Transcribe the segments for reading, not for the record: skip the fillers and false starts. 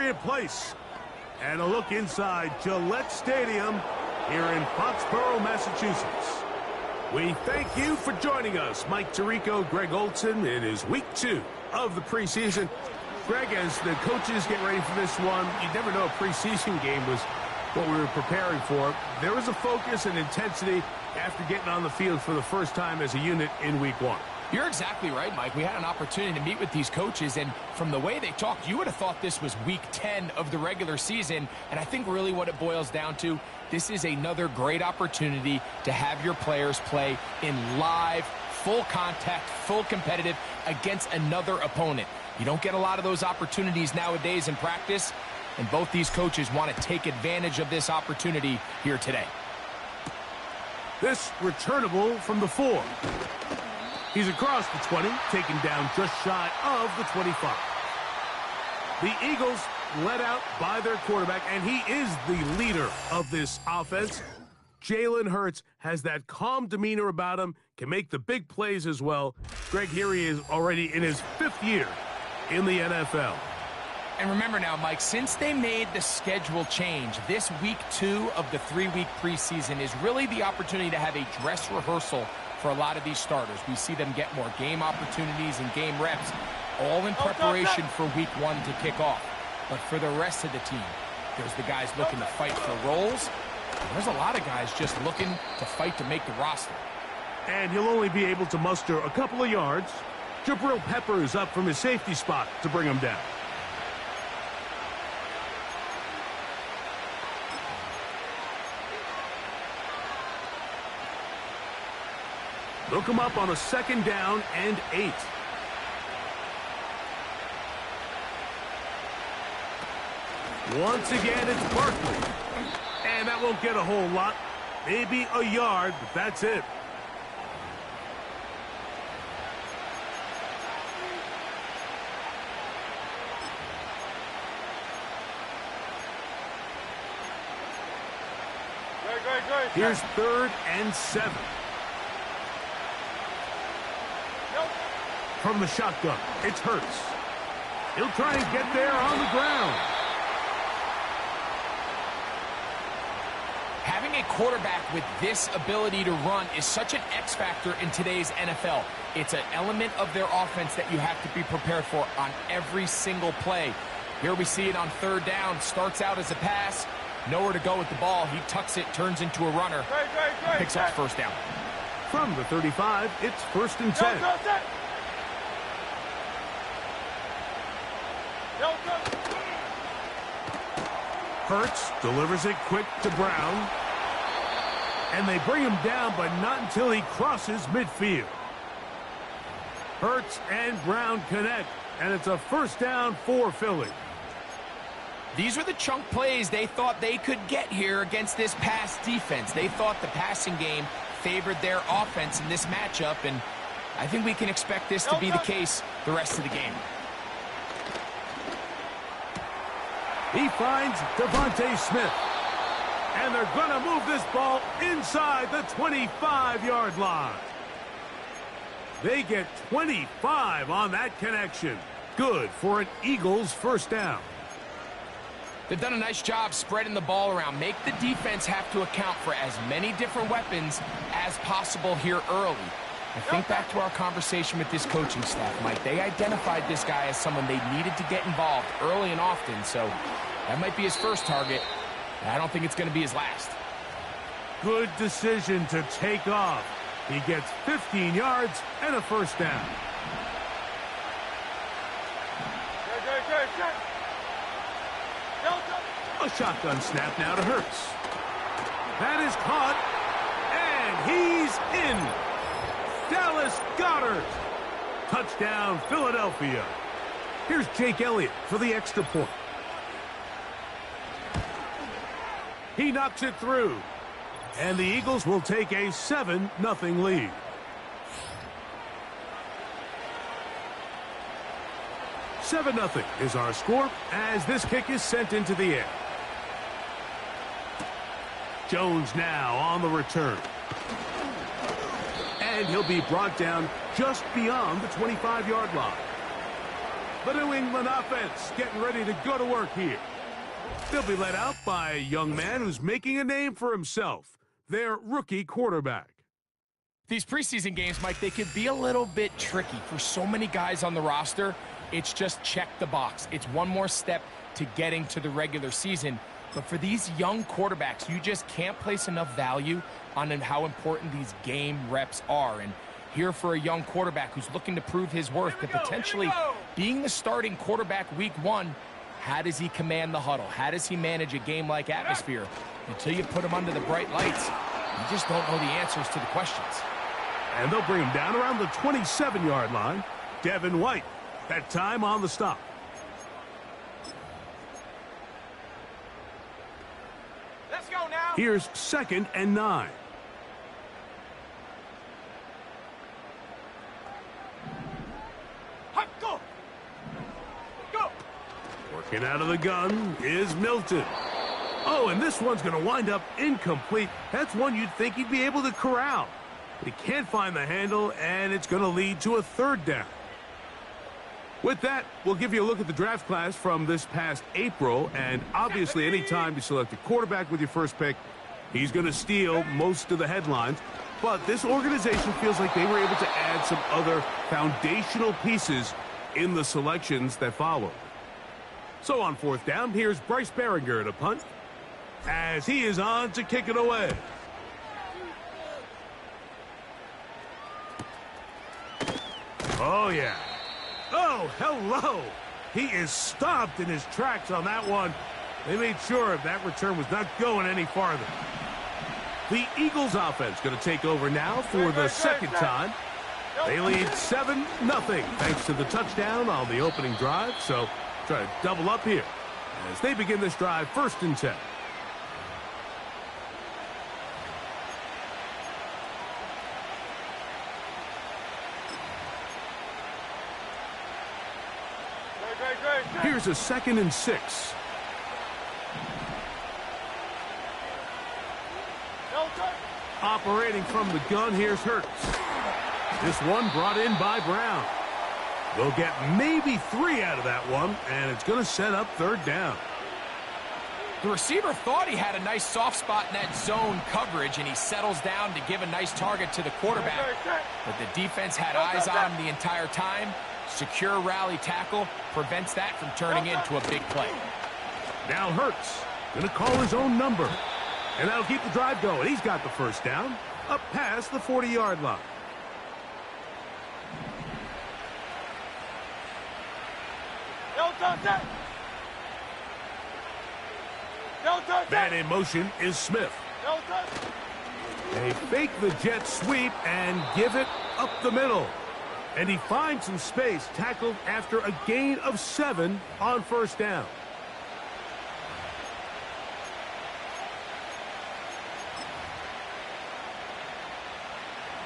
injury in place. And a look inside Gillette Stadium here in Foxborough, Massachusetts. We thank you for joining us. Mike Tirico, Greg Olson. It is week 2 of the preseason. Greg, as the coaches get ready for this one, you never know a preseason game was what we were preparing for. There was a focus and intensity after getting on the field for the first time as a unit in week 1. You're exactly right, Mike. We had an opportunity to meet with these coaches, and from the way they talked, you would have thought this was week 10 of the regular season. And I think really what it boils down to, this is another great opportunity to have your players play in live, full contact, full competitive against another opponent. You don't get a lot of those opportunities nowadays in practice, and both these coaches want to take advantage of this opportunity here today. This returnable from the 4. He's across the 20, taken down just shy of the 25. The Eagles led out by their quarterback, and he is the leader of this offense. Jalen Hurts has that calm demeanor about him, can make the big plays as well. Greg, here he is already in his 5th year in the NFL. And remember now, Mike, since they made the schedule change, this week 2 of the 3-week preseason is really the opportunity to have a dress rehearsal for a lot of these starters. We see them get more game opportunities and game reps, all in preparation for week 1 to kick off. But for the rest of the team, there's the guys looking to fight for roles, and there's a lot of guys just looking to fight to make the roster. And he'll only be able to muster a couple of yards. Jabril Peppers up from his safety spot to bring him down. They'll come up on a 2nd down and 8. Once again, it's Barkley. And that won't get a whole lot. Maybe a yard, but that's it. Here's 3rd and 7. From the shotgun, it's Hurts. He'll try and get there on the ground. Having a quarterback with this ability to run is such an X factor in today's NFL. It's an element of their offense that you have to be prepared for on every single play. Here we see it on 3rd down. Starts out as a pass. Nowhere to go with the ball. He tucks it, turns into a runner. Picks up 1st down. From the 35, it's 1st and 10. Hurts delivers it quick to Brown. And they bring him down, but not until he crosses midfield. Hurts and Brown connect, and it's a 1st down for Philly. These were the chunk plays they thought they could get here against this pass defense. They thought the passing game favored their offense in this matchup, and I think we can expect this to be the case the rest of the game. He finds Devontae Smith. And they're going to move this ball inside the 25-yard line. They get 25 on that connection. Good for an Eagles 1st down. They've done a nice job spreading the ball around. Make the defense have to account for as many different weapons as possible here early. I think back to our conversation with this coaching staff, Mike. They identified this guy as someone they needed to get involved early and often, so that might be his first target. I don't think it's going to be his last. Good decision to take off. He gets 15 yards and a 1st down. A shotgun snap now to Hurts. That is caught, and he's in. Dallas Goedert. Touchdown, Philadelphia. Here's Jake Elliott for the extra point. He knocks it through. And the Eagles will take a 7-0 lead. "7-0 is our score as this kick is sent into the air. Jones now on the return. And he'll be brought down just beyond the 25-yard line. The New England offense getting ready to go to work here. They'll be led out by a young man who's making a name for himself, their rookie quarterback. These preseason games, Mike, they could be a little bit tricky for so many guys on the roster. It's just check the box. It's one more step to getting to the regular season. But for these young quarterbacks, you just can't place enough value on how important these game reps are. And here for a young quarterback who's looking to prove his worth to potentially being the starting quarterback week 1, how does he command the huddle? How does he manage a game-like atmosphere? Until you put him under the bright lights, you just don't know the answers to the questions. And they'll bring him down around the 27-yard line. Devin White, that time on the stop. Let's go now. Here's 2nd and 9. Go. Go. Working out of the gun is Milton. Oh, and this one's going to wind up incomplete. That's one you'd think he'd be able to corral. But he can't find the handle, and it's going to lead to a 3rd down. With that, we'll give you a look at the draft class from this past April, and obviously any time you select a quarterback with your first pick, he's going to steal most of the headlines. But this organization feels like they were able to add some other foundational pieces in the selections that followed. So on 4th down, here's Bryce Behringer to punt, as he is on to kick it away. Oh, yeah. Oh, hello. He is stopped in his tracks on that one. They made sure that return was not going any farther. The Eagles offense going to take over now for the 2nd time. They lead 7-0 thanks to the touchdown on the opening drive. So try to double up here as they begin this drive 1st and 10. Here's a 2nd and 6. Operating from the gun, here's Hurts. This one brought in by Brown. They'll get maybe 3 out of that one, and it's going to set up 3rd down. The receiver thought he had a nice soft spot in that zone coverage, and he settles down to give a nice target to the quarterback. But the defense had eyes on him the entire time. Secure rally tackle prevents that from turning into a big play. Now Hurts going to call his own number. And that'll keep the drive going. He's got the 1st down up past the 40-yard line. Man in motion is Smith. They fake the jet sweep and give it up the middle. And he finds some space, tackled after a gain of 7 on 1st down.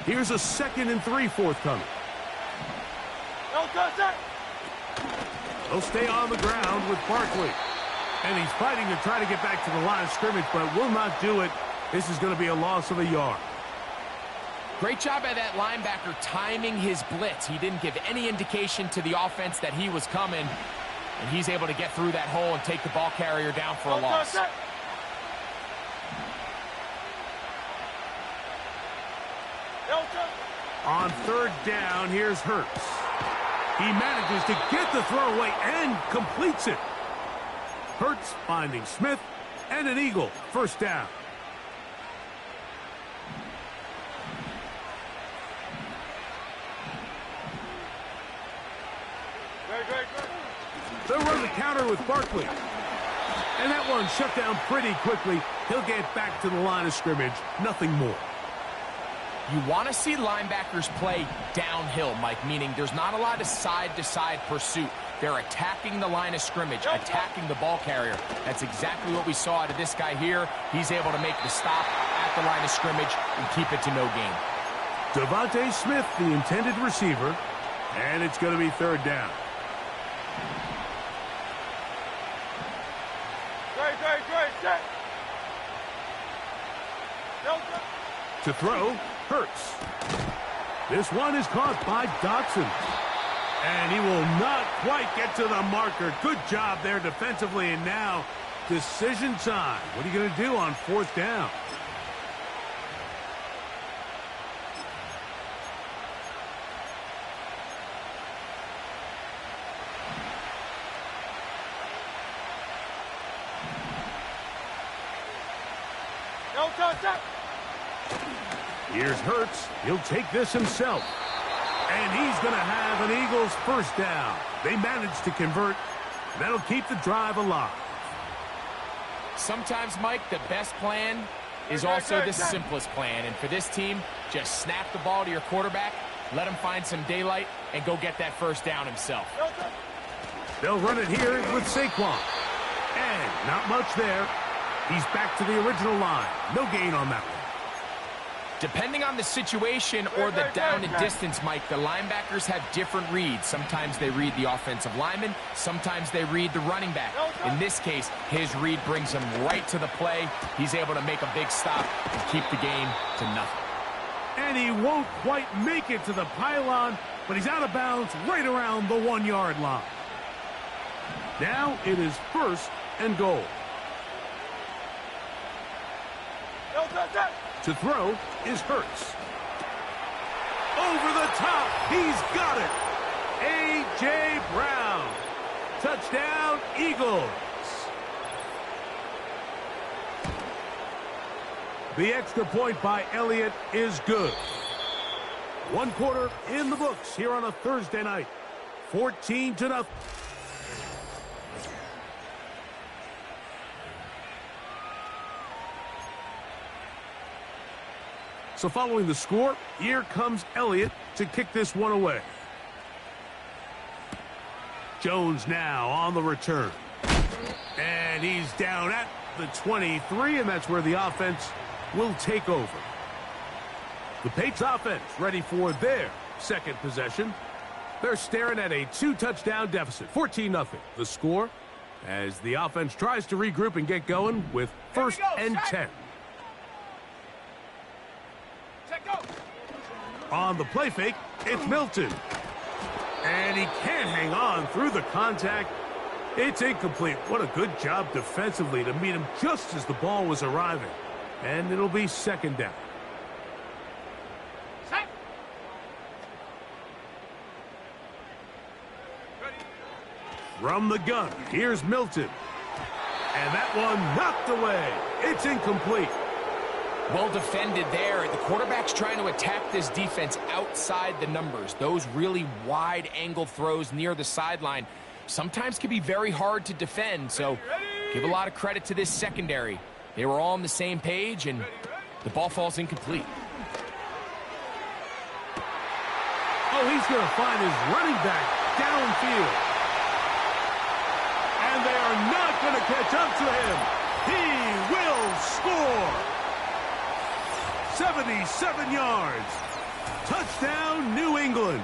Here's a 2nd and 3 forthcoming. They'll stay on the ground with Barkley. And he's fighting to try to get back to the line of scrimmage, but will not do it. This is going to be a loss of a yard. Great job by that linebacker timing his blitz. He didn't give any indication to the offense that he was coming. And he's able to get through that hole and take the ball carrier down for a loss. On 3rd down, here's Hurts. He manages to get the throwaway and completes it. Hurts finding Smith and an Eagle. 1st down. They'll run the counter with Barkley. And that one shut down pretty quickly. He'll get back to the line of scrimmage. Nothing more. You want to see linebackers play downhill, Mike, meaning there's not a lot of side-to-side pursuit. They're attacking the line of scrimmage, attacking the ball carrier. That's exactly what we saw out of this guy here. He's able to make the stop at the line of scrimmage and keep it to no gain. Devontae Smith, the intended receiver, and it's going to be 3rd down. To throw, Hurts. This one is caught by Dotson. And he will not quite get to the marker. Good job there defensively, and now decision time. What are you going to do on 4th down? Here's Hurts. He'll take this himself. And he's going to have an Eagles 1st down. They managed to convert. That'll keep the drive alive. Sometimes, Mike, the best plan is also the simplest plan. And for this team, just snap the ball to your quarterback, let him find some daylight, and go get that 1st down himself. They'll run it here with Saquon. And not much there. He's back to the original line. No gain on that one. Depending on the situation or the down and distance, Mike, the linebackers have different reads. Sometimes they read the offensive lineman. Sometimes they read the running back. In this case, his read brings him right to the play. He's able to make a big stop and keep the game to nothing. And he won't quite make it to the pylon, but he's out of bounds right around the 1-yard line. Now it is 1st and goal. To throw is Hurts. Over the top. He's got it. A.J. Brown. Touchdown, Eagles. The extra point by Elliott is good. 1 quarter in the books here on a Thursday night. 14-0. So following the score, here comes Elliott to kick this one away. Jones now on the return. And he's down at the 23, and that's where the offense will take over. The Patriots offense ready for their 2nd possession. They're staring at a 2-touchdown deficit, 14-0. The score as the offense tries to regroup and get going with 1st and 10. On the play fake, it's Milton. And he can't hang on through the contact. It's incomplete. What a good job defensively to meet him just as the ball was arriving. And it'll be 2nd down. From the gun, here's Milton. And that one knocked away. It's incomplete. Well defended there. The quarterback's trying to attack this defense outside the numbers. Those really wide angle throws near the sideline sometimes can be very hard to defend. So give a lot of credit to this secondary. They were all on the same page, and the ball falls incomplete. Oh, he's going to find his running back downfield. And they are not going to catch up to him. He will score. 77 yards. Touchdown, New England.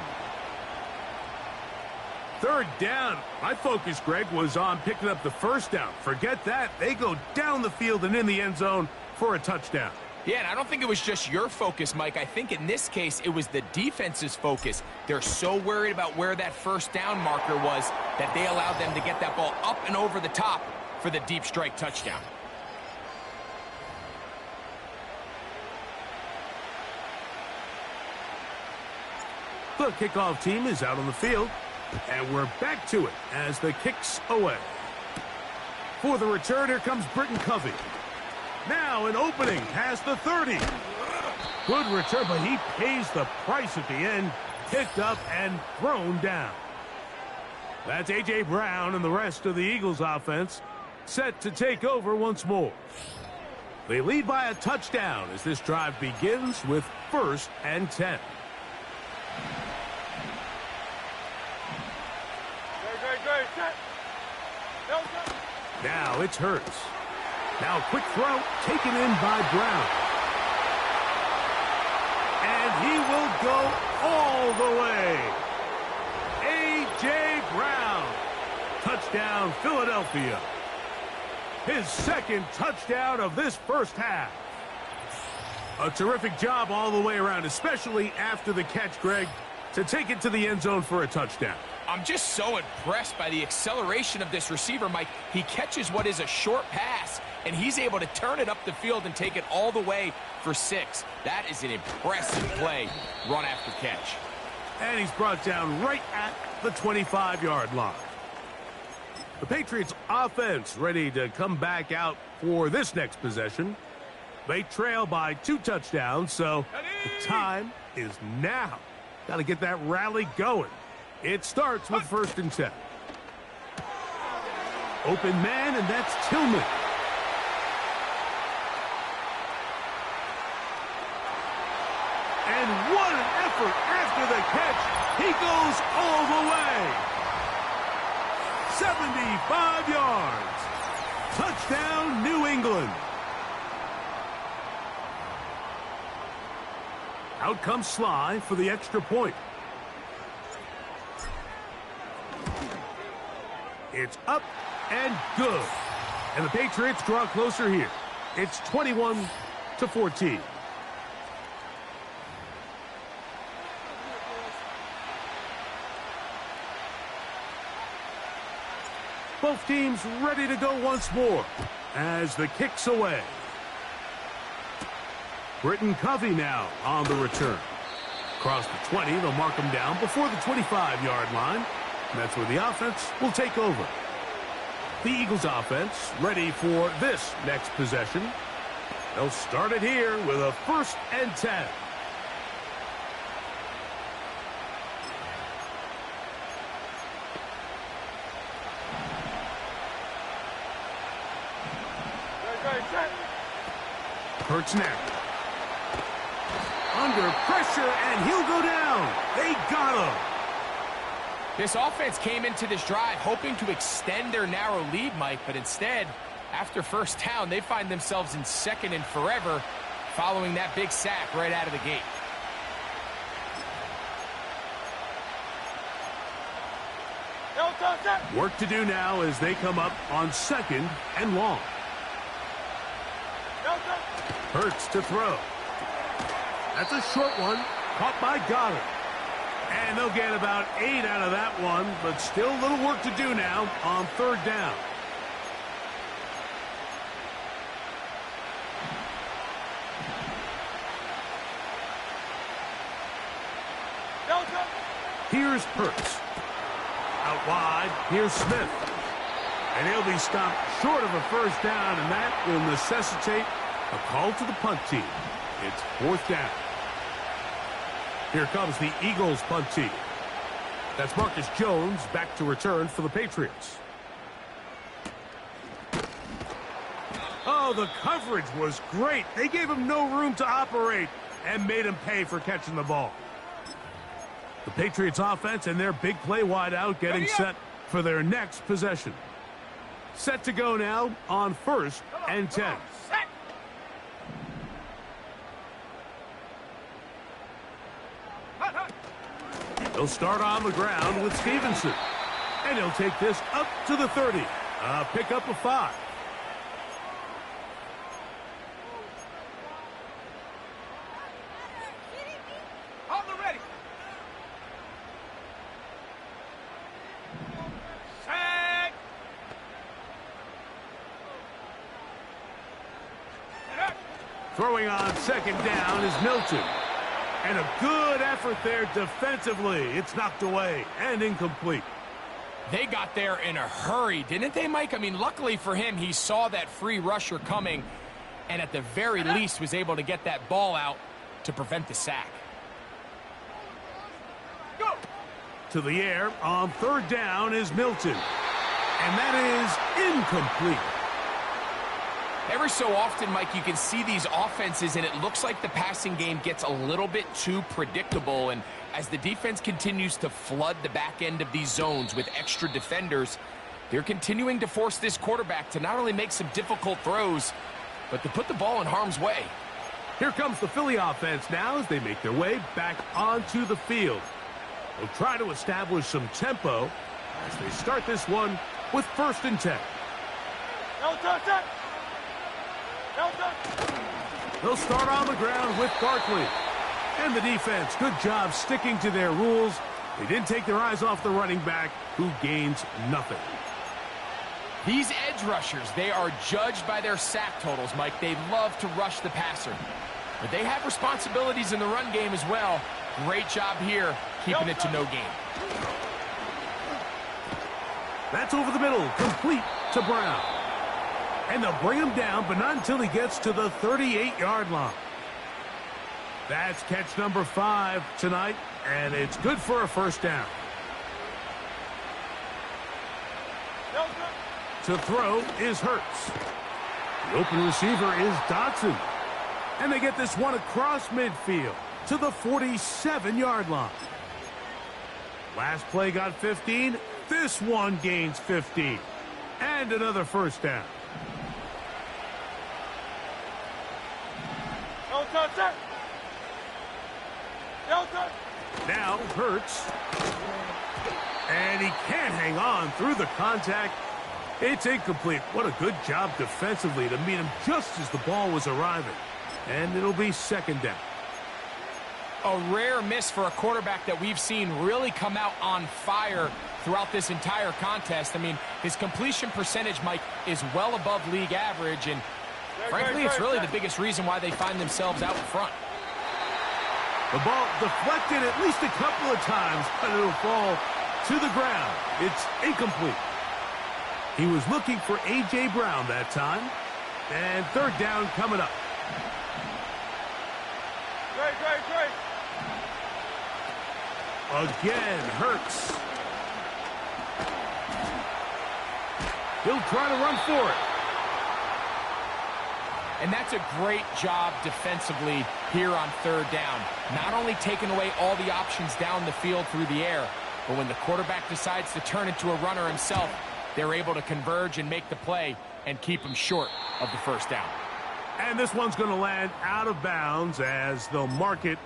3rd down. My focus, Greg, was on picking up the 1st down. Forget that. They go down the field and in the end zone for a touchdown. Yeah, and I don't think it was just your focus, Mike. I think in this case, it was the defense's focus. They're so worried about where that 1st down marker was that they allowed them to get that ball up and over the top for the deep strike touchdown. The kickoff team is out on the field, and we're back to it as the kick's away. For the return, here comes Britton Covey. Now an opening past the 30. Good return, but he pays the price at the end. Picked up and thrown down. That's A.J. Brown and the rest of the Eagles offense set to take over once more. They lead by a touchdown as this drive begins with 1st and 10. Now it's Hurts. Now quick throw taken in by Brown. And he will go all the way. A.J. Brown. Touchdown, Philadelphia. His 2nd touchdown of this 1st half. A terrific job all the way around, especially after the catch, Greg. to take it to the end zone for a touchdown. I'm just so impressed by the acceleration of this receiver, Mike. He catches what is a short pass, and he's able to turn it up the field and take it all the way for 6. That is an impressive play, run after catch. And he's brought down right at the 25-yard line. The Patriots offense ready to come back out for this next possession. They trail by 2 touchdowns, so the time is now. Got to get that rally going. It starts with 1st and 10. Open man, and that's Tillman. And what an effort after the catch. He goes all the way. 75 yards. Touchdown, New England. Out comes Sly for the extra point. It's up and good. And the Patriots draw closer here. It's 21-14. Both teams ready to go once more as the kick's away. Britton Covey now on the return. Across the 20, they'll mark him down before the 25-yard line. And that's where the offense will take over. The Eagles offense ready for this next possession. They'll start it here with a 1st and 10. Hurts now. Under pressure, and he'll go down. They got him. This offense came into this drive hoping to extend their narrow lead, Mike, but instead, after 1st down, they find themselves in 2nd and forever following that big sack right out of the gate. Work to do now as they come up on 2nd and long. Hurts to throw. That's a short one, caught by Goddard. And they'll get about 8 out of that one, but still a little work to do now on 3rd down. Here's Hurts. Out wide, here's Smith. And he'll be stopped short of a 1st down, and that will necessitate a call to the punt team. It's 4th down. Here comes the Eagles punt team. That's Marcus Jones back to return for the Patriots. Oh, the coverage was great. They gave him no room to operate and made him pay for catching the ball. The Patriots offense and their big play wideout getting set for their next possession. Set to go now on 1st and 10. They'll start on the ground with Stevenson. And he'll take this up to the 30. Pick up a 5. On the ready. Set. Throwing on 2nd down is Milton. And a good effort there defensively. It's knocked away and incomplete. They got there in a hurry, didn't they, Mike? I mean, luckily for him, he saw that free rusher coming and at the very least was able to get that ball out to prevent the sack. Go! To the air on 3rd down is Milton. And that is incomplete. Every so often, Mike, you can see these offenses, and it looks like the passing game gets a little bit too predictable. And as the defense continues to flood the back end of these zones with extra defenders, they're continuing to force this quarterback to not only make some difficult throws, but to put the ball in harm's way. Here comes the Philly offense now as they make their way back onto the field. They'll try to establish some tempo as they start this one with 1st and 10. They'll start on the ground with Barkley. And the defense, good job sticking to their rules. They didn't take their eyes off the running back, who gains nothing. These edge rushers, they are judged by their sack totals, Mike. They love to rush the passer. But they have responsibilities in the run game as well. Great job here, keeping it to no gain. That's over the middle, complete to Brown. And they'll bring him down, but not until he gets to the 38-yard line. That's catch number 5 tonight, and it's good for a first down. To throw is Hurts. The open receiver is Dotson. And they get this one across midfield to the 47-yard line. Last play got 15. This one gains 15. And another first down. Now Hurts. And he can't hang on through the contact. It's incomplete. What a good job defensively to meet him just as the ball was arriving. And it'll be second down. A rare miss for a quarterback that we've seen really come out on fire throughout this entire contest. I mean, his completion percentage, Mike, is well above league average. And frankly, it's really the biggest reason why they find themselves out in front. The ball deflected at least a couple of times, but it'll fall to the ground. It's incomplete. He was looking for A.J. Brown that time. And third down coming up. Again, Hurts. He'll try to run for it. And that's a great job defensively here on third down. Not only taking away all the options down the field through the air, but when the quarterback decides to turn into a runner himself, they're able to converge and make the play and keep him short of the first down. And this one's going to land out of bounds as they'll mark it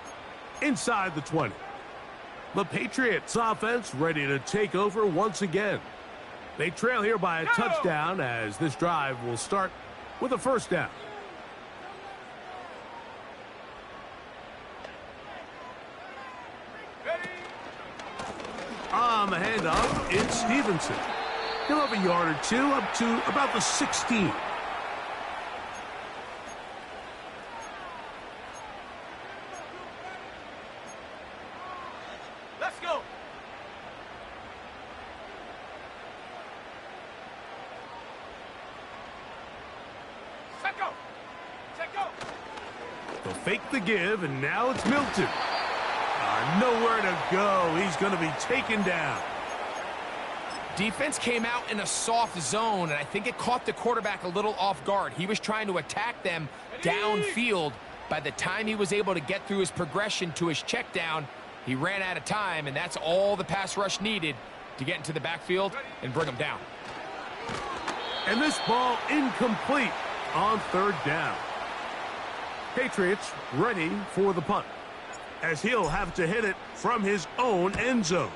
inside the 20. The Patriots offense ready to take over once again. They trail here by a touchdown as this drive will start with a first down. On the handoff, it's Stevenson. He'll have a yard or two up to about the 16. Let's go. Set go. Set go. They'll fake the give, and now it's Milton. Nowhere to go. He's going to be taken down. Defense came out in a soft zone, and I think it caught the quarterback a little off guard. He was trying to attack them downfield. By the time he was able to get through his progression to his check down, he ran out of time, and that's all the pass rush needed to get into the backfield and bring him down. And this ball incomplete on third down. Patriots ready for the punt, as he'll have to hit it from his own end zone.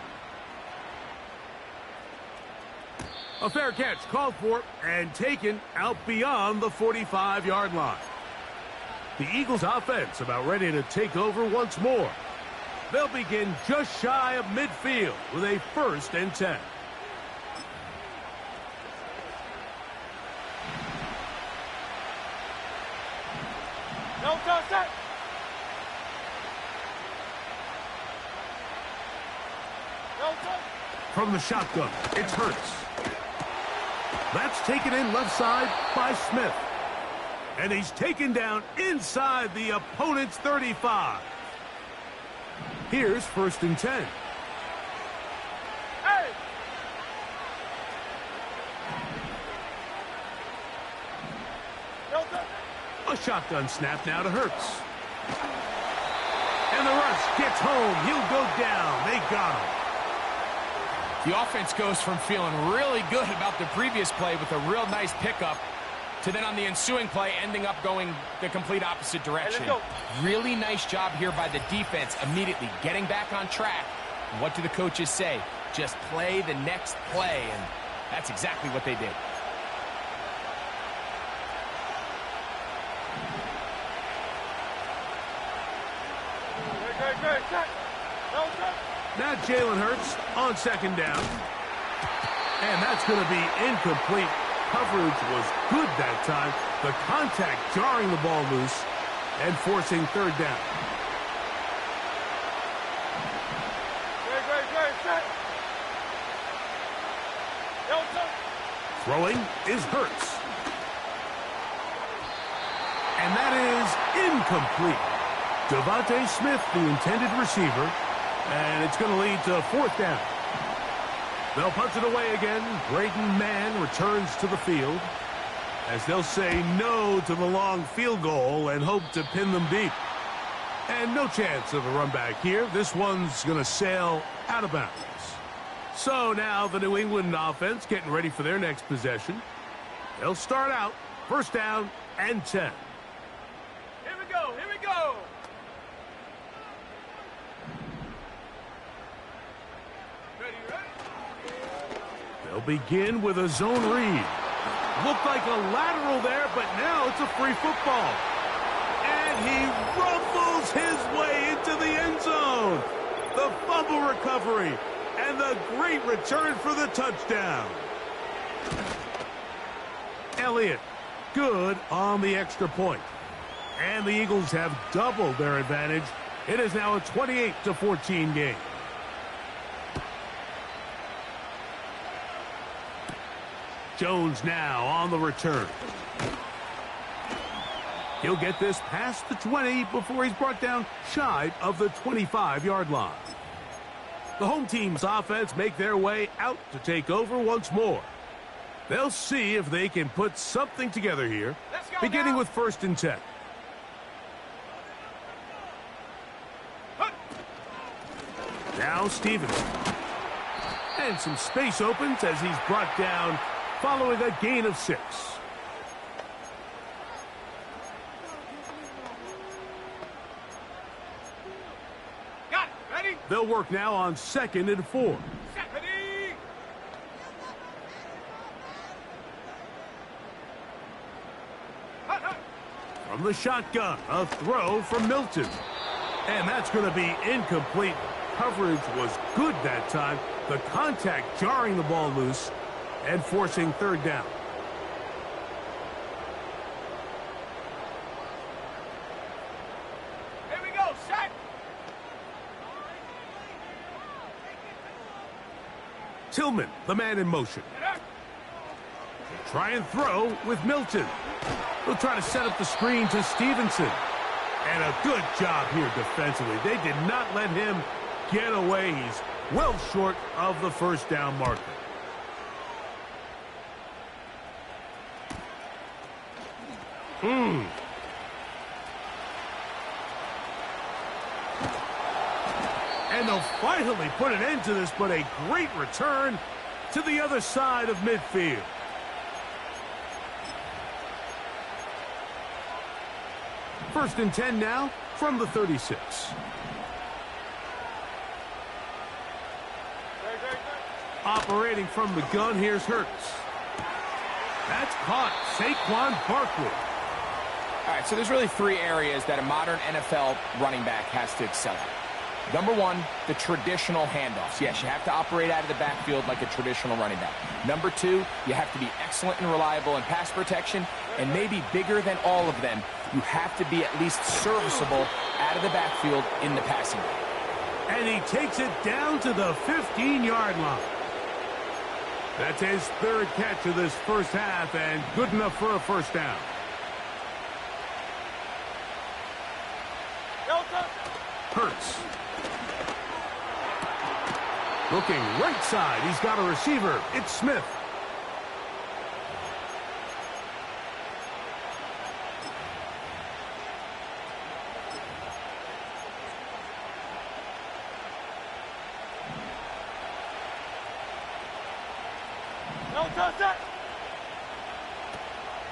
A fair catch called for and taken out beyond the 45-yard line. The Eagles offense about ready to take over once more. They'll begin just shy of midfield with a 1st and 10. No touch that. No touch. From the shotgun, it's Hurts. That's taken in left side by Smith. And he's taken down inside the opponent's 35. Here's 1st and 10. Hey. No touch. A shotgun snap now to Hurts. And the rush gets home. He'll go down. They got him. The offense goes from feeling really good about the previous play with a real nice pickup to then on the ensuing play ending up going the complete opposite direction. Hey, let's go. Really nice job here by the defense immediately getting back on track. And what do the coaches say? Just play the next play, and that's exactly what they did. Great, set. No touch. Now Jalen Hurts on second down. And that's going to be incomplete. Coverage was good that time. The contact jarring the ball loose and forcing third down. Great, set. No touch. Throwing is Hurts. And that is incomplete. Devontae Smith, the intended receiver, and it's going to lead to fourth down. They'll punch it away again. Braden Mann returns to the field as they'll say no to the long field goal and hope to pin them deep. And no chance of a run back here. This one's going to sail out of bounds. So now the New England offense getting ready for their next possession. They'll start out first down and 10. Here we go. Ready? They'll begin with a zone read. Looked like a lateral there, but now it's a free football. And he rumbles his way into the end zone. The fumble recovery and the great return for the touchdown. Elliott, good on the extra point. And the Eagles have doubled their advantage. It is now a 28-14 game. Jones now on the return. He'll get this past the 20 before he's brought down shy of the 25-yard line. The home team's offense make their way out to take over once more. They'll see if they can put something together here, beginning with first and 10. Now Stevenson. And some space opens as he's brought down following a gain of 6. Got it. Ready? They'll work now on second and 4. Set. Ready? From the shotgun, a throw from Milton. And that's going to be incomplete. Coverage was good that time. The contact jarring the ball loose and forcing third down. Here we go. Set. Tillman, the man in motion. Try and throw with Milton. They'll try to set up the screen to Stevenson. And a good job here defensively. They did not let him get away. He's well short of the first down marker. And they'll finally put an end to this, but a great return to the other side of midfield. First and 10 now from the 36. Operating from the gun, here's Hurts. That's caught. Saquon Barkley. All right, so there's really 3 areas that a modern NFL running back has to excel at. Number 1, the traditional handoffs. Yes, you have to operate out of the backfield like a traditional running back. Number 2, you have to be excellent and reliable in pass protection. And maybe bigger than all of them, you have to be at least serviceable out of the backfield in the passing game. And he takes it down to the 15-yard line. That's his 3rd catch of this first half and good enough for a first down. Hurts. Looking right side. He's got a receiver. It's Smith.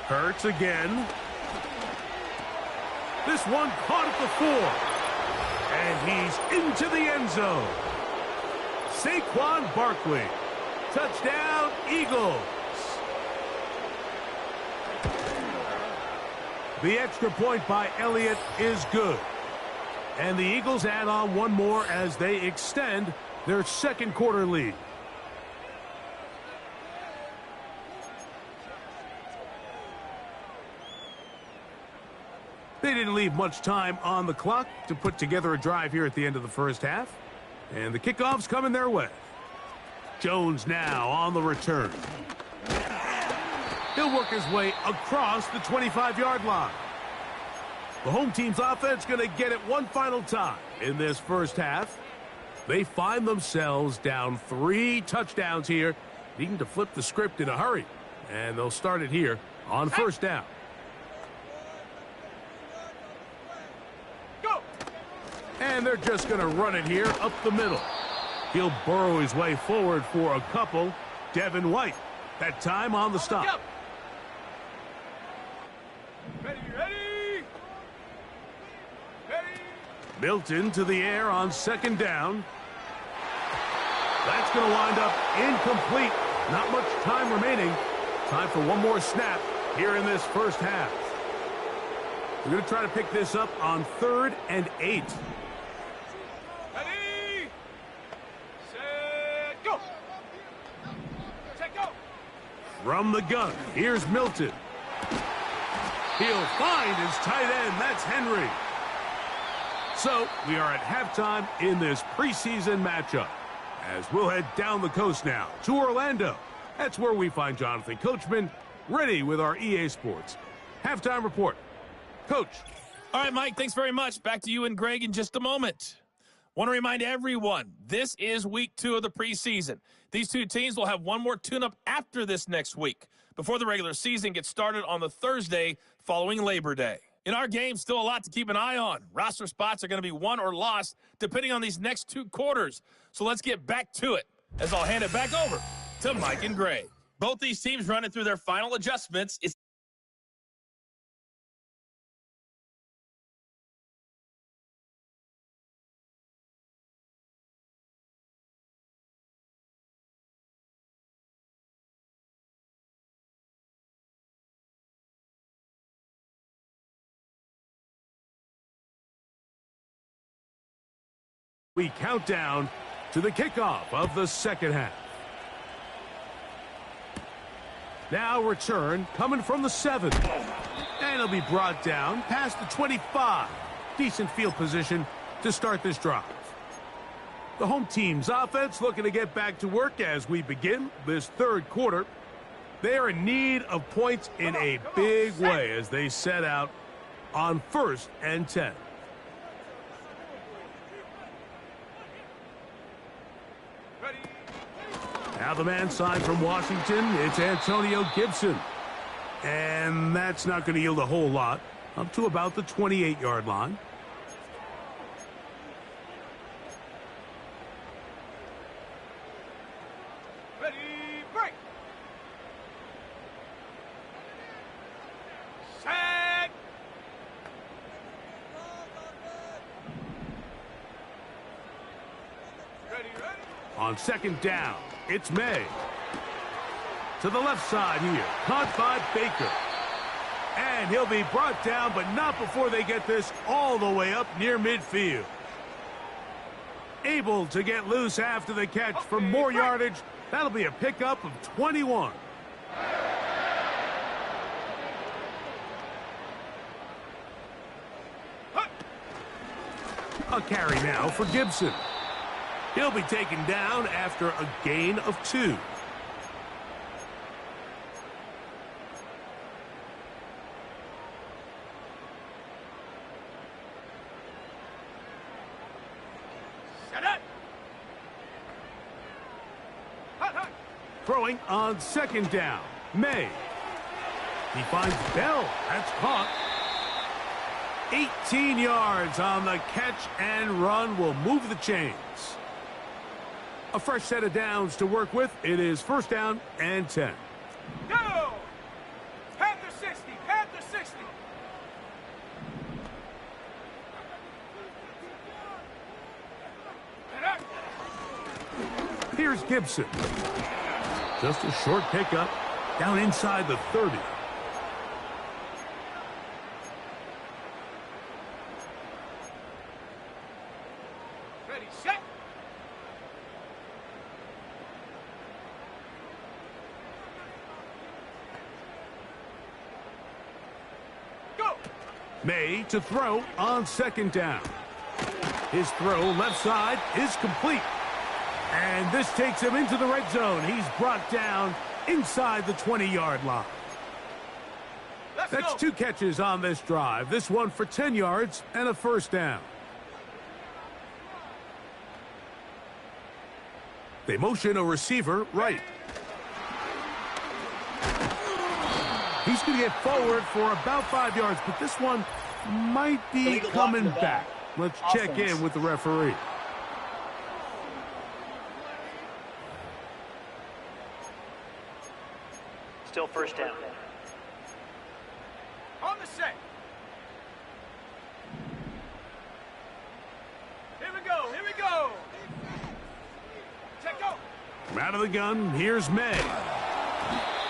Hurts again. This one caught at the 4. And he's into the end zone. Saquon Barkley. Touchdown, Eagles. The extra point by Elliott is good. And the Eagles add on one more as they extend their second quarter lead. They didn't leave much time on the clock to put together a drive here at the end of the first half. And the kickoff's coming their way. Jones now on the return. He'll work his way across the 25-yard line. The home team's offense going to get it one final time in this first half. They find themselves down 3 touchdowns here, needing to flip the script in a hurry. And they'll start it here on first down. Go! And they're just going to run it here up the middle. He'll burrow his way forward for a couple. Devin White, that time on the stop. Ready, ready! Milton to the air on second down. That's going to wind up incomplete. Not much time remaining. Time for one more snap here in this first half. We're going to try to pick this up on 3rd and 8. Ready, set, go! Set, go! From the gun, here's Milton. He'll find his tight end. That's Henry. So we are at halftime in this preseason matchup as we'll head down the coast now to Orlando. That's where we find Jonathan Coachman ready with our EA Sports halftime report. Coach. All right, Mike, thanks very much. Back to you and Greg in just a moment. Want to remind everyone, this is week 2 of the preseason. These two teams will have one more tune-up after this next week before the regular season gets started on the Thursday following Labor Day. In our game, still a lot to keep an eye on. Roster spots are going to be won or lost depending on these next 2 quarters. So let's get back to it as I'll hand it back over to Mike and Greg. Both these teams running through their final adjustments. We count down to the kickoff of the second half. Now return coming from the 7. And it'll be brought down past the 25. Decent field position to start this drive. The home team's offense looking to get back to work as we begin this third quarter. They are in need of points in a big way as they set out on 1st and 10. Now the man signed from Washington, it's Antonio Gibson. And that's not going to yield a whole lot, up to about the 28-yard line. Ready, break! Set! Ready, ready! On second down, it's May. To the left side here, caught by Baker. And he'll be brought down, but not before they get this all the way up near midfield. Able to get loose after the catch for more yardage. That'll be a pickup of 21. A carry now for Gibson. He'll be taken down after a gain of 2. Set it! Hot, hot. Throwing on second down, May. He finds Bell. That's caught. 18 yards on the catch and run will move the chains. A fresh set of downs to work with. It is 1st down and 10. Go! Panther 60, Panther 60. Here's Gibson. Just a short pickup down inside the 30. Ready, set. Go. May to throw on second down. His throw left side is complete. And this takes him into the red zone. He's brought down inside the 20-yard line. That's 2 catches on this drive. This one for 10 yards and a first down. They motion a receiver right. He's going to get forward for about 5 yards, but this one might be coming back. Let's check in with the referee. Still first down. On the set. Here we go, here we go. Check go. Out of the gun, here's May.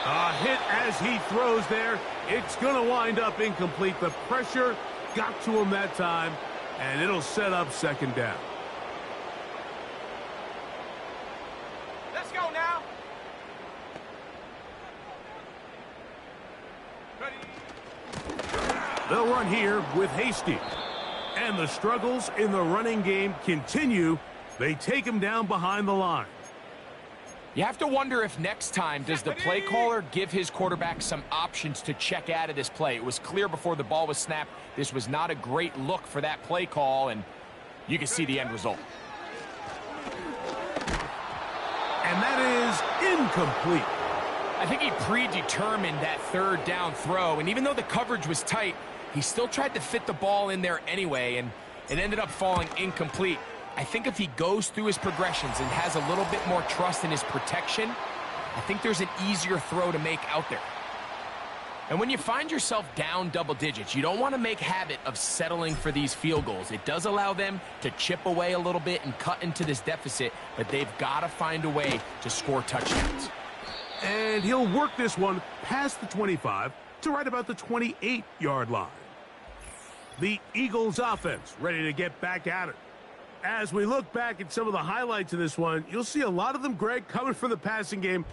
A hit as he throws there. It's going to wind up incomplete. The pressure got to him that time, and it'll set up second down. Let's go now. Ready. They'll run here with Hasty. And the struggles in the running game continue. They take him down behind the line. You have to wonder if next time does the play caller give his quarterback some options to check out of this play. It was clear before the ball was snapped. This was not a great look for that play call, and you can see the end result. And that is incomplete. I think he predetermined that third down throw, and even though the coverage was tight, he still tried to fit the ball in there anyway, and it ended up falling incomplete. I think if he goes through his progressions and has a little bit more trust in his protection, I think there's an easier throw to make out there. And when you find yourself down double digits, you don't want to make habit of settling for these field goals. It does allow them to chip away a little bit and cut into this deficit, but they've got to find a way to score touchdowns. And he'll work this one past the 25 to right about the 28-yard line. The Eagles offense ready to get back at it. As we look back at some of the highlights of this one, you'll see a lot of them, Greg, coming from the passing game.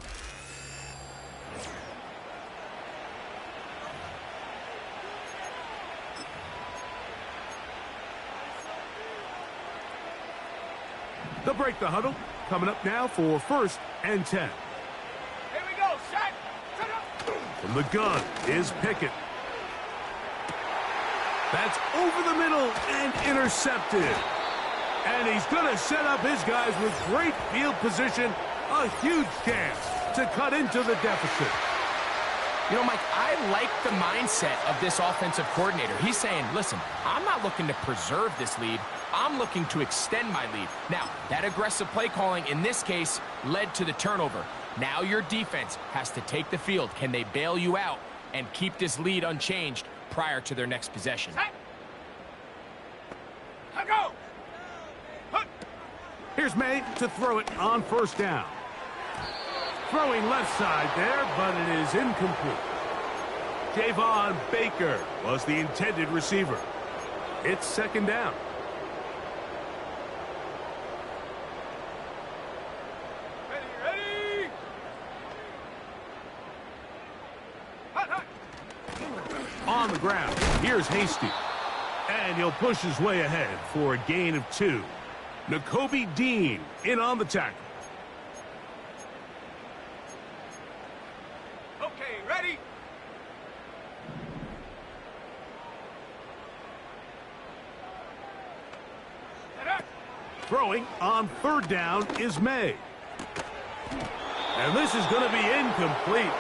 They'll break the huddle. Coming up now for 1st and 10. Here we go, set. Set up. From the gun is Pickett. That's over the middle and intercepted. And he's going to set up his guys with great field position. A huge chance to cut into the deficit. You know, Mike, I like the mindset of this offensive coordinator. He's saying, listen, I'm not looking to preserve this lead. I'm looking to extend my lead. Now, that aggressive play calling in this case led to the turnover. Now your defense has to take the field. Can they bail you out and keep this lead unchanged prior to their next possession? Set. Go. Here's May to throw it on 1st down. Throwing left side there, but it is incomplete. Javon Baker was the intended receiver. It's 2nd down. Ready. Hot, hot. On the ground, here's Hasty. And he'll push his way ahead for a gain of 2. Nakobe Dean in on the tackle. Okay, ready. Set up. Throwing on 3rd down is May. And this is going to be incomplete.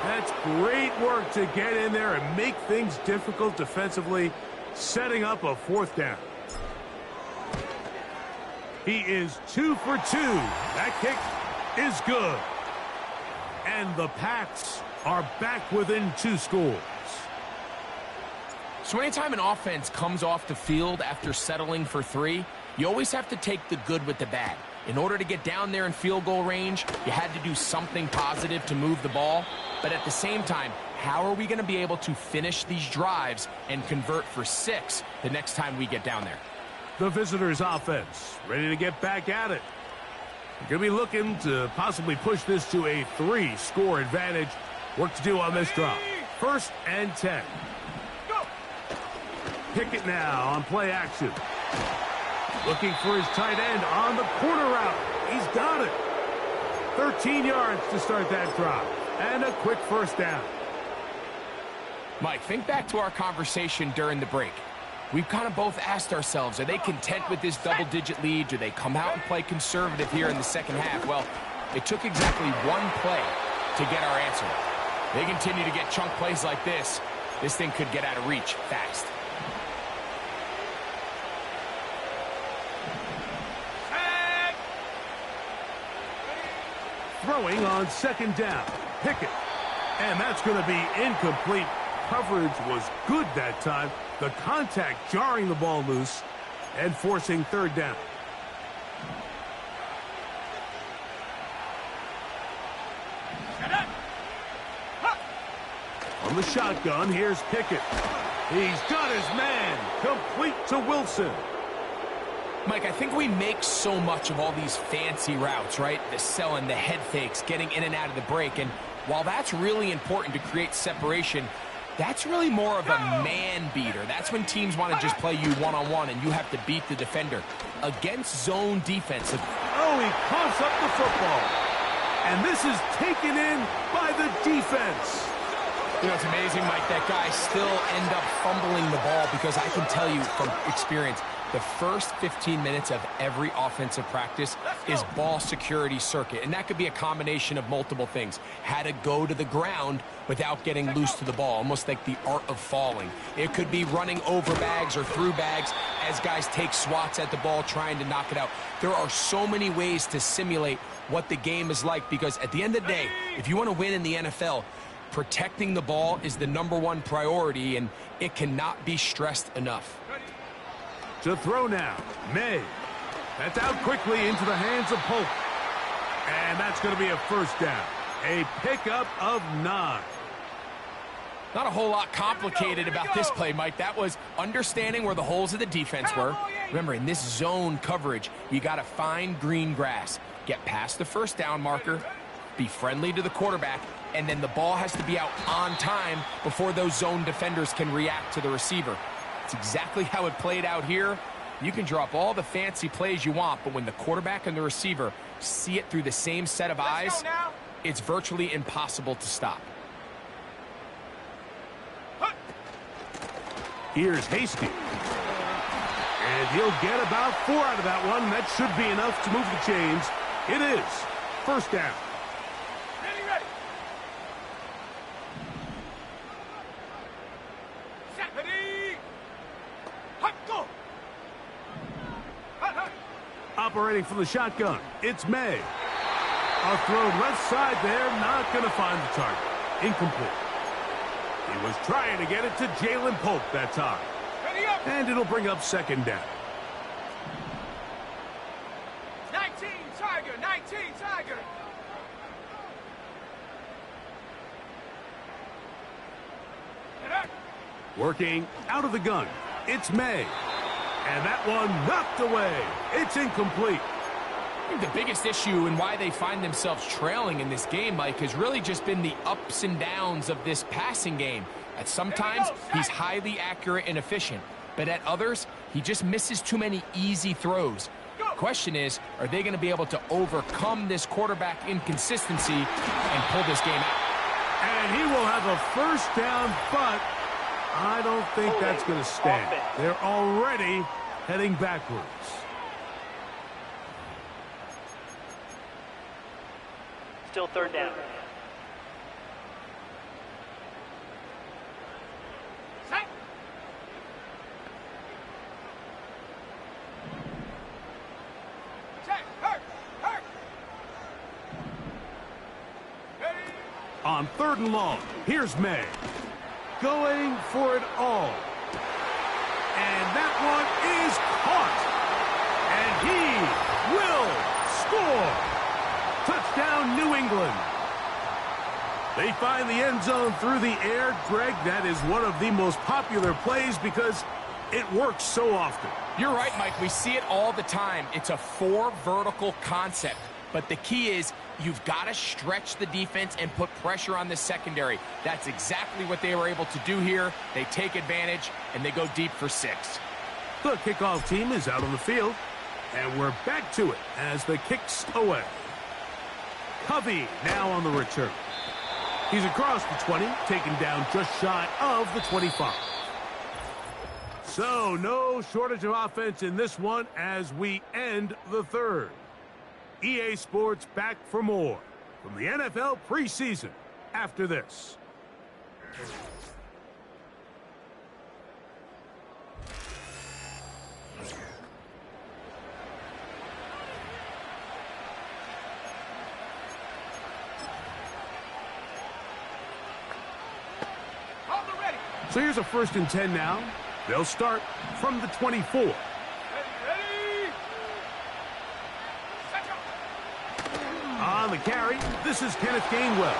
That's great work to get in there and make things difficult defensively, setting up a 4th down. He is 2 for 2. That kick is good. And the Pats are back within 2 scores. So anytime an offense comes off the field after settling for 3, you always have to take the good with the bad. In order to get down there in field goal range, you had to do something positive to move the ball. But at the same time, how are we going to be able to finish these drives and convert for 6 the next time we get down there? The visitors' offense ready to get back at it. They're going to be looking to possibly push this to a 3-score advantage. Work to do on this drop. 1st and 10. Go. Pickett now on play action. Looking for his tight end on the corner route. He's got it. 13 yards to start that drive. And a quick 1st down. Mike, think back to our conversation during the break. We've kind of both asked ourselves, are they content with this double-digit lead? Do they come out and play conservative here in the second half? Well, it took exactly one play to get our answer. They continue to get chunk plays like this. This thing could get out of reach fast. Throwing on 2nd down. Pickett. And that's going to be incomplete. Coverage was good that time. The contact jarring the ball loose and forcing 3rd down. On the shotgun, here's Pickett. He's got his man. Complete to Wilson. Mike, I think we make so much of all these fancy routes, right? The selling, the head fakes, getting in and out of the break. And while that's really important to create separation, that's really more of a man beater. That's when teams want to just play you one-on-one and you have to beat the defender. Against zone defense. Oh, he coughs up the football. And this is taken in by the defense. You know, it's amazing, Mike, that guys still end up fumbling the ball because I can tell you from experience, the first 15 minutes of every offensive practice is ball security circuit. And that could be a combination of multiple things. How to go to the ground without getting loose to the ball, almost like the art of falling. It could be running over bags or through bags as guys take swats at the ball trying to knock it out. There are so many ways to simulate what the game is like because at the end of the day, if you want to win in the NFL, protecting the ball is the #1 priority, and it cannot be stressed enough. To throw now, May. That's out quickly into the hands of Polk. And that's going to be a 1st down. A pickup of 9. Not a whole lot complicated about this play, Mike. That was understanding where the holes of the defense were. Remember, in this zone coverage, you got to find green grass. Get past the 1st down marker, be friendly to the quarterback, and then the ball has to be out on time before those zone defenders can react to the receiver. It's exactly how it played out here. You can drop all the fancy plays you want, but when the quarterback and the receiver see it through the same set of eyes, it's virtually impossible to stop. Here's Hasty. And he'll get about 4 out of that one. That should be enough to move the chains. It is 1st down. Ready. Set. Ready. Hot, go. Hot. Operating from the shotgun, it's May. A throw left side there, not going to find the target. Incomplete. He was trying to get it to Jalen Polk that time. Ready up. And it'll bring up 2nd down. 19 Tiger. 19 Tiger. Working out of the gun, it's May. And that one knocked away. It's incomplete. I think the biggest issue and why they find themselves trailing in this game, Mike, has really just been the ups and downs of this passing game. At sometimes, he's highly accurate and efficient, but at others, he just misses too many easy throws. Question is, are they going to be able to overcome this quarterback inconsistency and pull this game out? And he will have a 1st down, but I don't think that's going to stand. They're already heading backwards. Still 3rd down. Set. Set. Hurt. Ready. On 3rd and long, here's May. Going for it all. And that one is caught. And he will score. Touchdown, New England. They find the end zone through the air. Greg, that is one of the most popular plays because It works so often. You're right, Mike. We see it all the time. It's a 4 vertical concept. But the key is you've got to stretch the defense and put pressure on the secondary. That's exactly what they were able to do here. They take advantage, and they go deep for 6. The kickoff team is out on the field, and we're back to it as the kick's away. Covey now on the return. He's across the 20, taken down just shy of the 25. So no shortage of offense in this one as we end the third. EA Sports back for more from the NFL preseason after this. So here's a 1st and 10 now. They'll start from the 24. Ready. On the carry, this is Kenneth Gainwell.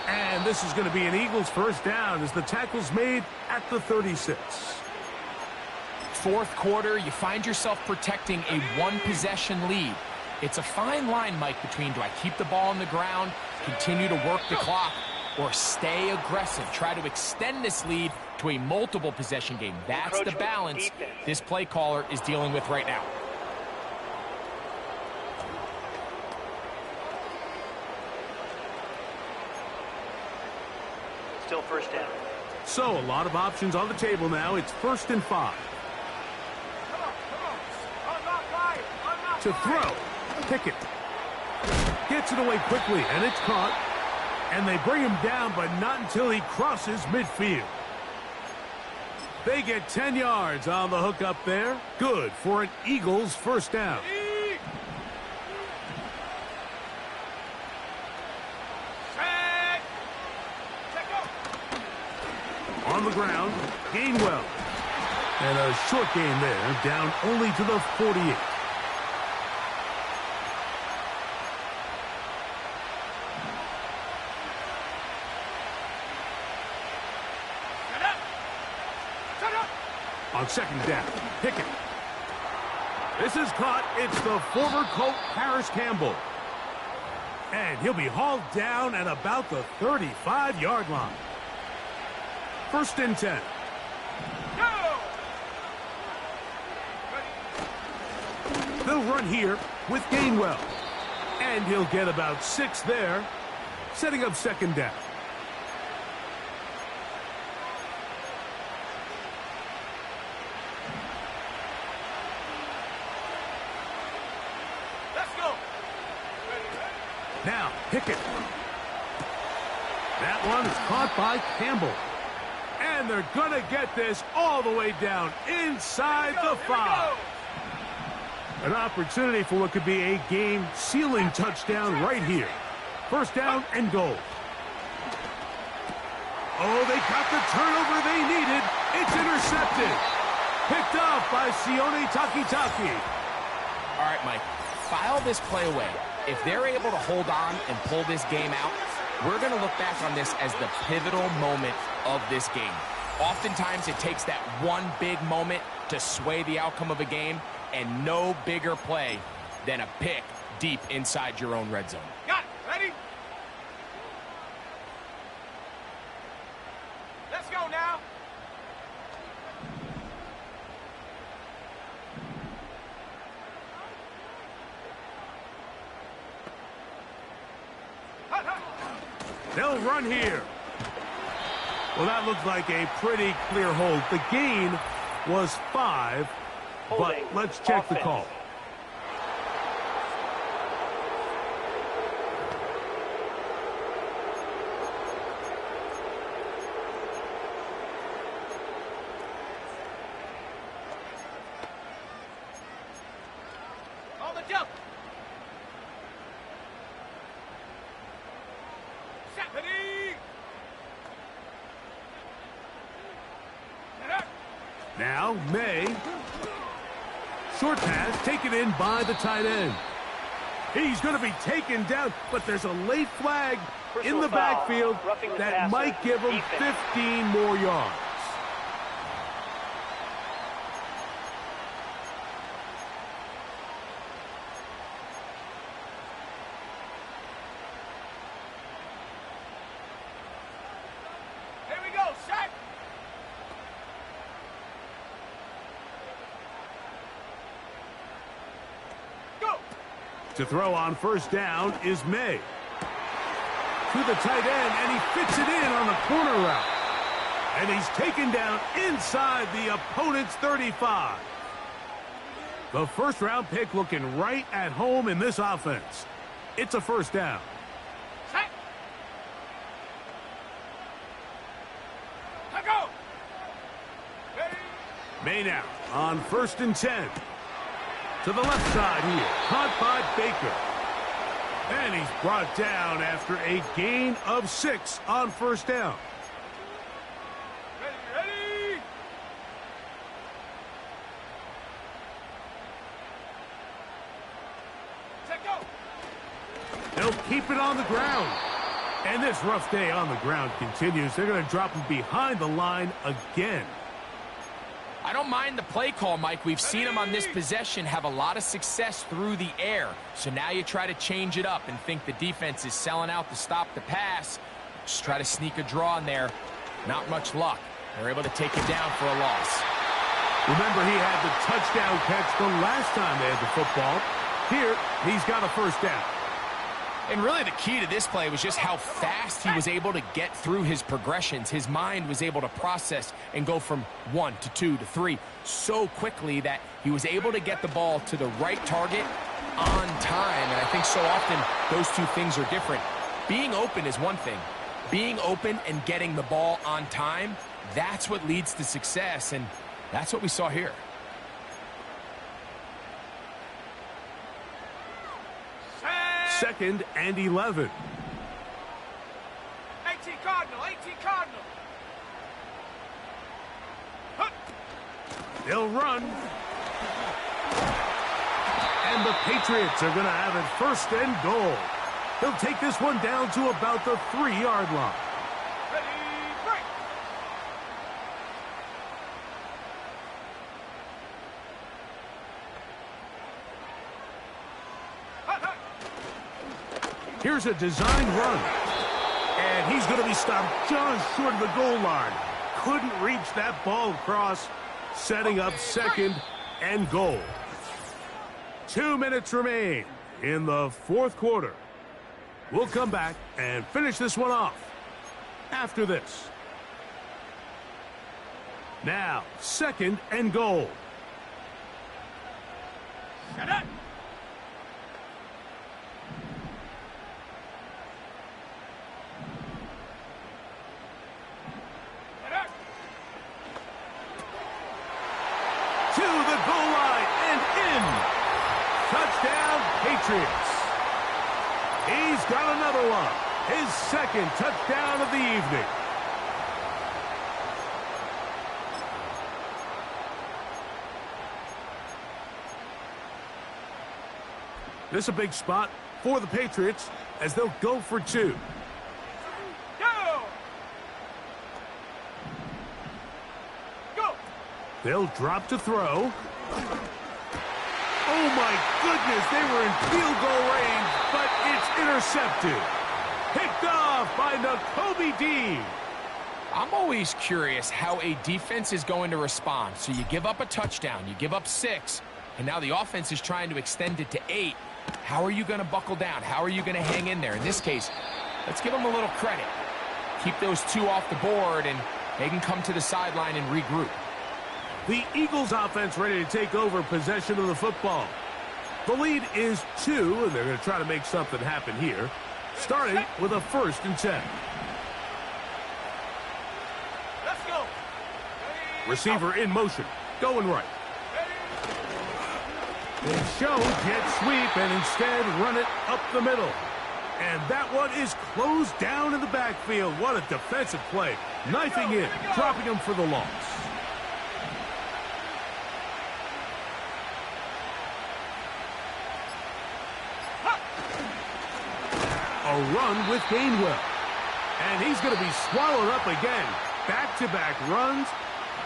And this is going to be an Eagles 1st down as the tackle's made at the 36. 4th quarter, you find yourself protecting a 1-possession lead. It's a fine line, Mike, between do I keep the ball on the ground, continue to work the clock, or stay aggressive, try to extend this lead to a multiple possession game. That's the balance this play caller is dealing with right now. Still 1st down. So a lot of options on the table now. It's 1st and 5. To throw. Pickett. Gets it away quickly, and it's caught. And they bring him down, but not until he crosses midfield. They get 10 yards on the hook up there. Good for an Eagles 1st down. On the ground, Gainwell. And a short gain there, down only to the 48. On 2nd down, Pickett. This is caught. It's the former Colt Harris Campbell. And he'll be hauled down at about the 35-yard line. 1st and 10. Go! They'll run here with Gainwell. And he'll get about 6 there, setting up 2nd down. Now, Pickett. That one is caught by Campbell. And they're going to get this all the way down inside the 5. An opportunity for what could be a game-sealing touchdown right here. 1st down and goal. Oh, they got the turnover they needed. It's intercepted. Picked off by Sione Takitaki. All right, Mike, file this play away. If they're able to hold on and pull this game out, we're going to look back on this as the pivotal moment of this game. Oftentimes, it takes that one big moment to sway the outcome of a game, and no bigger play than a pick deep inside your own red zone. Got it. Ready? Let's go now. They'll run here. Well, that looked like a pretty clear hold. The gain was 5, but let's check the call. On the jump. Set, ready. Now, May. Short pass taken in by the tight end. He's going to be taken down, but there's a late flag in the backfield that might give him 15 more yards. To throw on first down is May. To the tight end, and he fits it in on the corner route. And he's taken down inside the opponent's 35. The first-round pick looking right at home in this offense. It's a first down. Set. Let go. Ready. May now on 1st and 10. To the left side here. Caught by Baker. And he's brought down after a gain of 6 on first down. Ready. Set go. They'll keep it on the ground. And this rough day on the ground continues. They're going to drop him behind the line again. I don't mind the play call, Mike. We've seen him on this possession have a lot of success through the air. So now you try to change it up and think the defense is selling out to stop the pass. Just try to sneak a draw in there. Not much luck. They're able to take it down for a loss. Remember, he had the touchdown catch the last time they had the football. Here, he's got a first down. And really the key to this play was just how fast he was able to get through his progressions. His mind was able to process and go from 1 to 2 to 3 so quickly that he was able to get the ball to the right target on time. And I think so often those two things are different. Being open is one thing. Being open and getting the ball on time, that's what leads to success. And that's what we saw here. Second and 11. 18 Cardinal. 18 Cardinal. Huh. They'll run. And the Patriots are going to have it 1st and goal. He'll take this one down to about the 3-yard line. Ready, break. Hut, hut. Here's a design run. And he's going to be stopped just short of the goal line. Couldn't reach that ball across, setting up 2nd and goal. 2 minutes remain in the 4th quarter. We'll come back and finish this one off after this. Now, 2nd and goal. Shut up. To the goal line and in. Touchdown, Patriots. He's got another one. His 2nd touchdown of the evening. This is a big spot for the Patriots as they'll go for 2. Go. Go. They'll drop to throw. Oh, my goodness. They were in field goal range, but it's intercepted. Picked off by Nakobe Dean. I'm always curious how a defense is going to respond. So you give up a touchdown, you give up 6, and now the offense is trying to extend it to 8. How are you going to buckle down? How are you going to hang in there? In this case, let's give them a little credit. Keep those 2 off the board, and they can come to the sideline and regroup. The Eagles offense ready to take over possession of the football. The lead is 2, and they're going to try to make something happen here, starting with a 1st and 10. Let's go. Receiver in motion, going right. They show jet sweep and instead run it up the middle. And that one is closed down in the backfield. What a defensive play. Knifing in, dropping him for the loss. A run with Gainwell. And he's going to be swallowed up again. Back-to-back runs,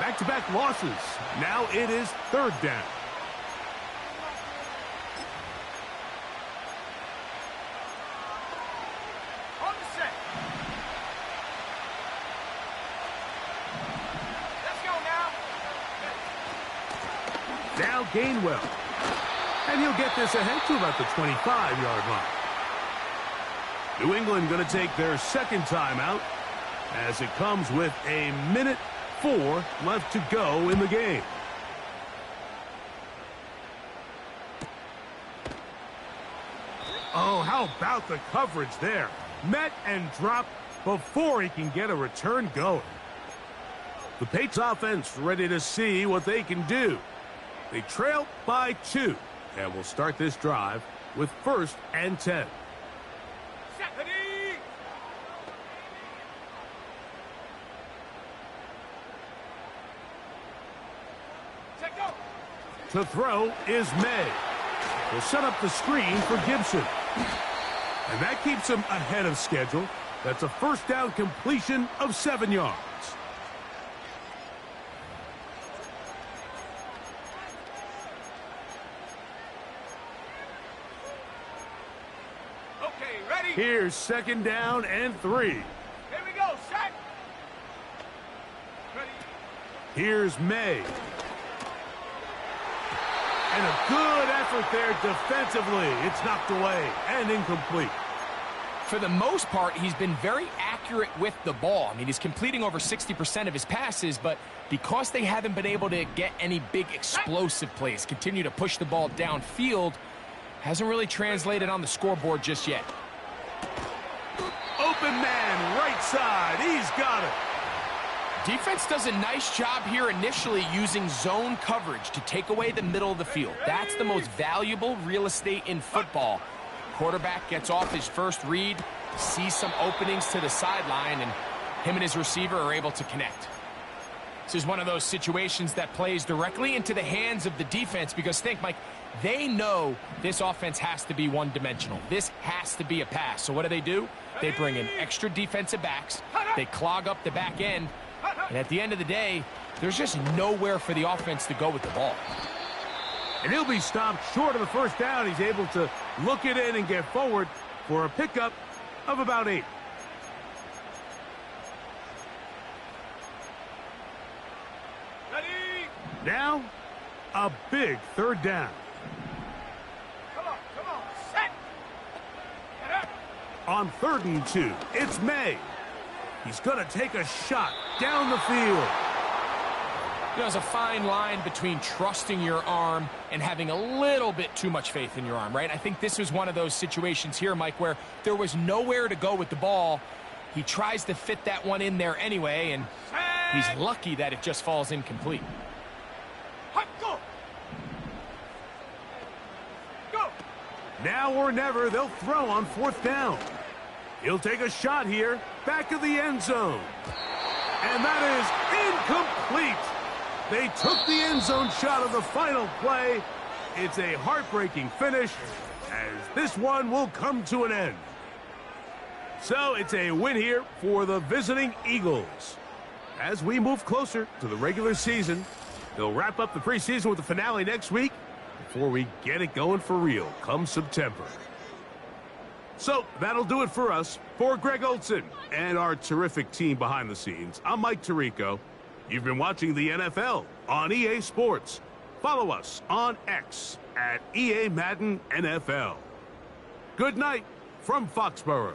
back-to-back losses. Now it is 3rd down. On the set. Let's go now. Now Gainwell. And he'll get this ahead to about the 25-yard line. New England going to take their second timeout as it comes with 1:04 left to go in the game. Oh, how about the coverage there? Met and dropped before he can get a return going. The Patriots offense ready to see what they can do. They trail by 2, and we'll start this drive with 1st and 10. To throw is May. He'll set up the screen for Gibson. And that keeps him ahead of schedule. That's a first down completion of 7 yards. Okay, ready? Here's 2nd down and 3. Here we go, set. Ready? Here's May. And a good effort there defensively. It's knocked away and incomplete. For the most part, he's been very accurate with the ball. I mean, he's completing over 60% of his passes, but because they haven't been able to get any big explosive plays, continue to push the ball downfield, hasn't really translated on the scoreboard just yet. Open man, right side. He's got it. Defense does a nice job here initially using zone coverage to take away the middle of the field. That's the most valuable real estate in football. Quarterback gets off his first read, sees some openings to the sideline, and him and his receiver are able to connect. This is one of those situations that plays directly into the hands of the defense because think, Mike, they know this offense has to be one-dimensional. This has to be a pass. So what do? They bring in extra defensive backs. They clog up the back end. And at the end of the day, there's just nowhere for the offense to go with the ball. And he'll be stopped short of the first down. He's able to look it in and get forward for a pickup of about 8. Ready? Now, a big 3rd down. Come on, set. Get up. On 3rd and 2, it's May. He's going to take a shot down the field. There's a fine line between trusting your arm and having a little bit too much faith in your arm, right? I think this was one of those situations here, Mike, where there was nowhere to go with the ball. He tries to fit that one in there anyway, and he's lucky that it just falls incomplete. Go. Go. Now or never, they'll throw on 4th down. He'll take a shot here, back of the end zone. And that is incomplete. They took the end zone shot of the final play. It's a heartbreaking finish as this one will come to an end. So it's a win here for the visiting Eagles. As we move closer to the regular season, they'll wrap up the preseason with the finale next week before we get it going for real come September. So that'll do it for us. For Greg Olson and our terrific team behind the scenes, I'm Mike Tirico. You've been watching the NFL on EA Sports. Follow us on X at EA Madden NFL. Good night from Foxborough.